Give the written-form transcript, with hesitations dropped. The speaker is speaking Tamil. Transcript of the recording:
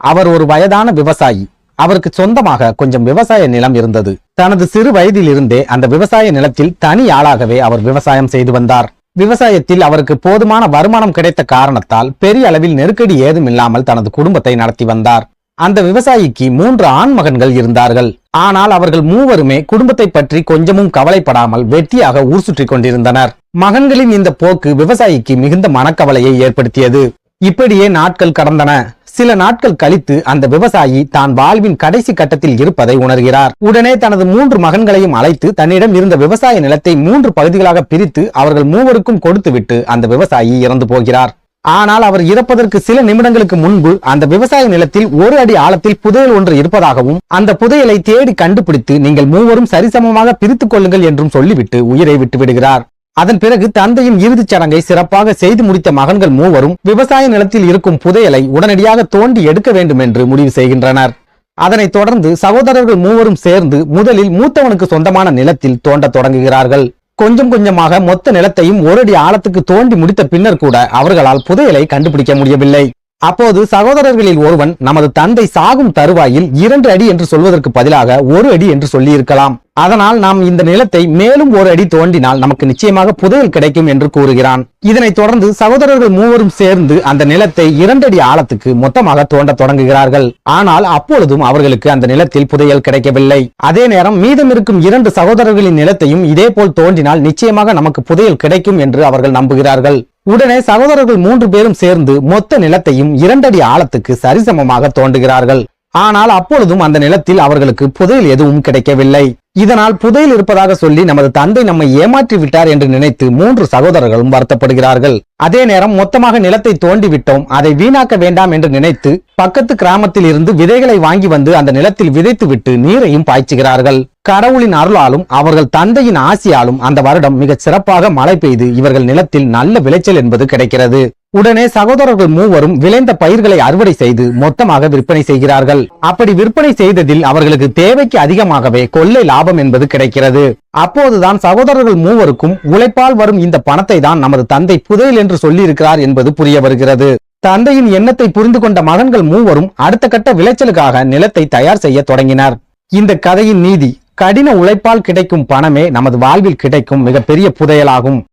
அவர் ஒரு வயதான விவசாயி. அவருக்கு சொந்தமாக கொஞ்சம் விவசாய நிலம் இருந்தது. தனது சிறு வயதில் இருந்தே அந்த விவசாய நிலத்தில் தனி ஆளாகவே அவர் விவசாயம் செய்து வந்தார். விவசாயத்தில் அவருக்கு போதுமான வருமானம் கிடைத்த காரணத்தால் பெரிய அளவில் நெருக்கடி ஏதும் இல்லாமல் தனது குடும்பத்தை நடத்தி வந்தார். அந்த விவசாயிக்கு 3 ஆண் மகன்கள் இருந்தார்கள். ஆனால் அவர்கள் மூவருமே குடும்பத்தை பற்றி கொஞ்சமும் கவலைப்படாமல் வெட்டியாக ஊர் சுற்றி கொண்டிருந்தனர். மகன்களின் இந்த போக்கு விவசாயிக்கு மிகுந்த மனக்கவலையை ஏற்படுத்தியது. இப்படியே நாட்கள் கடந்தன. சில நாட்கள் கழித்து அந்த விவசாயி தான் வாழ்வின் கடைசி கட்டத்தில் இருப்பதை உணர்கிறார். உடனே தனது 3 மகன்களையும் அழைத்து தன்னிடம் இருந்த விவசாய நிலத்தை 3 பகுதிகளாக பிரித்து அவர்கள் மூவருக்கும் கொடுத்துவிட்டு அந்த விவசாயி இறந்து போகிறார். ஆனால் அவர் இறப்பதற்கு சில நிமிடங்களுக்கு முன்பு அந்த விவசாய நிலத்தில் 1 அடி ஆழத்தில் புதையல் ஒன்று இருப்பதாகவும் அந்த புதையலை தேடி கண்டுபிடித்து நீங்கள் மூவரும் சரிசமமாக பிரித்துக் கொள்ளுங்கள் என்றும் சொல்லிவிட்டு உயிரை விட்டு விடுகிறார். அதன் பிறகு தந்தையின் இறுதிச் சடங்கை சிறப்பாக செய்து முடித்த மகன்கள் மூவரும் விவசாய நிலத்தில் இருக்கும் புதையலை உடனடியாக தோண்டி எடுக்க வேண்டும் என்று முடிவு செய்கின்றனர். அதனைத் தொடர்ந்து சகோதரர்கள் மூவரும் சேர்ந்து முதலில் மூத்தவனுக்கு சொந்தமான நிலத்தில் தோண்ட தொடங்குகிறார்கள். கொஞ்சம் கொஞ்சமாக மொத்த நிலத்தையும் 1 அடி ஆழத்துக்கு தோண்டி முடித்த பின்னர் கூட அவர்களால் புதையலை கண்டுபிடிக்க முடியவில்லை. அப்போது சகோதரர்களில் ஒருவன் நமது தந்தை சாகும் தருவாயில் 2 அடி என்று சொல்வதற்கு பதிலாக 1 அடி என்று சொல்லி இருக்கலாம். அதனால் நாம் இந்த நிலத்தை மேலும் 1 அடி தோண்டினால் நமக்கு நிச்சயமாக புதையல் கிடைக்கும் என்று கூறுகிறான். இதனைத் தொடர்ந்து சகோதரர்கள் மூவரும் சேர்ந்து அந்த நிலத்தை 2 அடி ஆழத்துக்கு மொத்தமாக தோண்ட தொடங்குகிறார்கள். ஆனால் அப்பொழுதும் அவர்களுக்கு அந்த நிலத்தில் புதையல் கிடைக்கவில்லை. அதே நேரம் மீதம் இருக்கும் 2 சகோதரர்களின் நிலத்தையும் இதே போல் தோண்டினால் நிச்சயமாக நமக்கு புதையல் கிடைக்கும் என்று அவர்கள் நம்புகிறார்கள். உடனே சகோதரர்கள் 3 பேரும் சேர்ந்து மொத்த நிலத்தையும் 2 அடி ஆழத்துக்கு சரிசமமாக தோண்டுகிறார்கள். ஆனால் அப்பொழுதும் அந்த நிலத்தில் அவர்களுக்கு புதையல் எதுவும் கிடைக்கவில்லை. இதனால் புதையல் இருப்பதாக சொல்லி நமது தந்தை நம்மை ஏமாற்றி விட்டார் என்று நினைத்து 3 சகோதரர்களும் வருத்தப்படுகிறார்கள். அதே நேரம் மொத்தமாக நிலத்தை தோண்டி விட்டோம், அதை வீணாக்க வேண்டாம் என்று நினைத்து பக்கத்து கிராமத்தில் இருந்து விதைகளை வாங்கி வந்து அந்த நிலத்தில் விதைத்து விட்டு நீரையும் பாய்ச்சுகிறார்கள். கடவுளின் அருளாலும் அவர்கள் தந்தையின் ஆசியாலும் அந்த வருடம் மிகச் சிறப்பாக மழை பெய்து இவர்கள் நிலத்தில் நல்ல விளைச்சல் என்பது கிடைக்கிறது. உடனே சகோதரர்கள் மூவரும் விளைந்த பயிர்களை அறுவடை செய்து மொத்தமாக விற்பனை செய்கிறார்கள். அப்படி விற்பனை செய்ததில் அவர்களுக்கு தேவைக்கு அதிகமாகவே கொள்ளை லாபம் என்பது கிடைக்கிறது. அப்போதுதான் சகோதரர்கள் மூவருக்கும் உழைப்பால் வரும் இந்த பணத்தை தான் நமது தந்தை புதையல் என்று சொல்லி இருக்கிறார் என்பது புரிய வருகிறது. தந்தையின் எண்ணத்தை புரிந்து கொண்ட மகன்கள் மூவரும் அடுத்த கட்ட விளைச்சலுக்காக நிலத்தை தயார் செய்ய தொடங்கினர். இந்த கதையின் நீதி, கடின உழைப்பால் கிடைக்கும் பணமே நமது வாழ்வில் கிடைக்கும் மிகப்பெரிய புதையலாகும்.